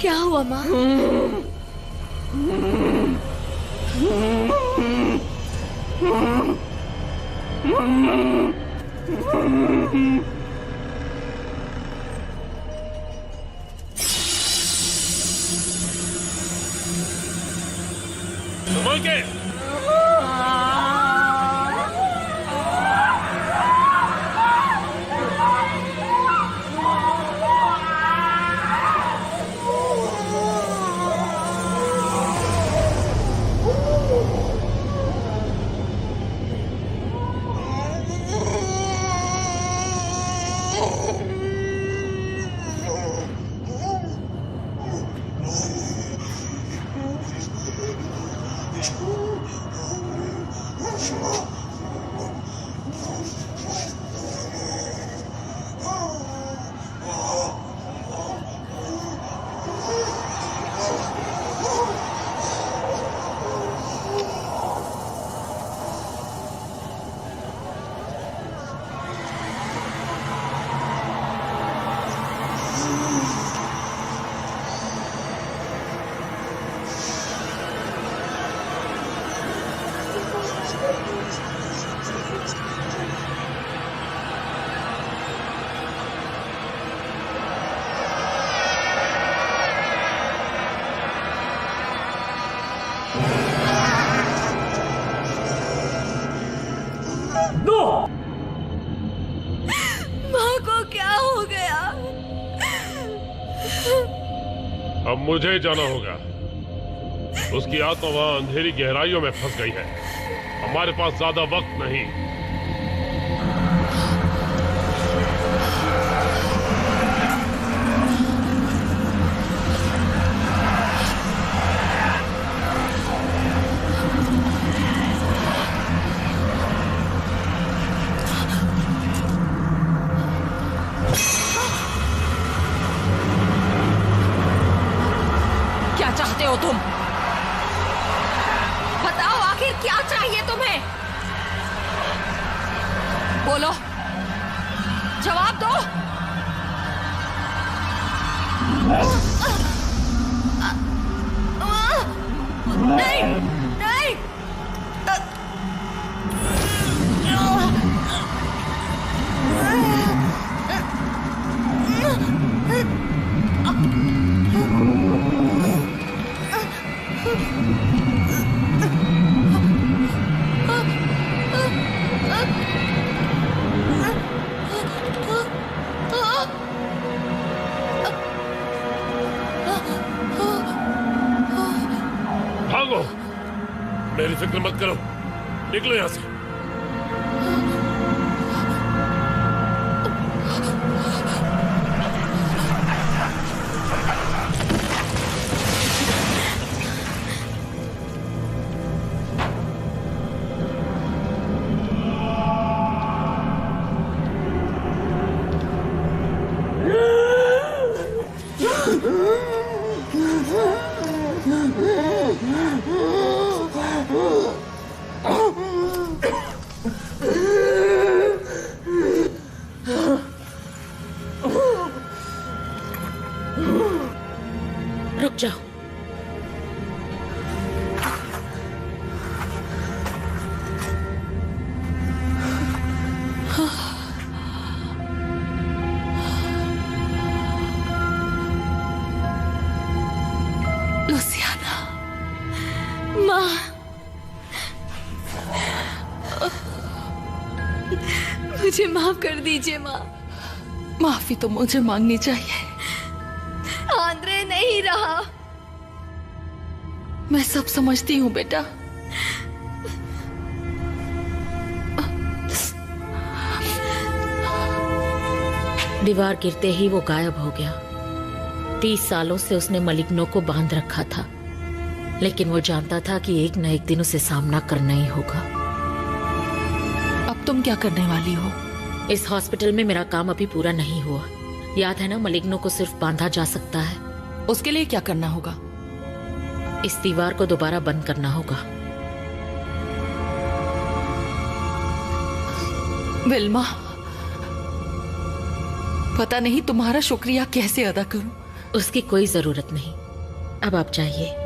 क्या हुआ माँ? संभल के। माँ को क्या हो गया? अब मुझे जाना होगा। उसकी आत्मा वहां अंधेरी गहराइयों में फंस गई है। हमारे पास ज्यादा वक्त नहीं। क्या चाहते हो तुम? बताओ आखिर क्या चाहिए तुम्हें? बोलो, जवाब दो। नहीं, नहीं। मेरी फिक्र मत करो, निकलो यहां से। रुक जाओ। लुसियाना, माँ, मुझे माफ कर दीजिए माँ। माफी तो मुझे मांगनी चाहिए। आंद्रे नहीं रहा। मैं सब समझती हूँ बेटा। दीवार गिरते ही वो गायब हो गया। 30 सालों से उसने मलिग्नो को बांध रखा था, लेकिन वो जानता था कि एक न एक दिन उसे सामना करना ही होगा। अब तुम क्या करने वाली हो? इस हॉस्पिटल में मेरा काम अभी पूरा नहीं हुआ। याद है ना, मलिग्नो को सिर्फ बांधा जा सकता है। उसके लिए क्या करना होगा? इस दीवार को दोबारा बंद करना होगा। विल्मा, पता नहीं तुम्हारा शुक्रिया कैसे अदा करूं। उसकी कोई जरूरत नहीं। अब आप जाइए।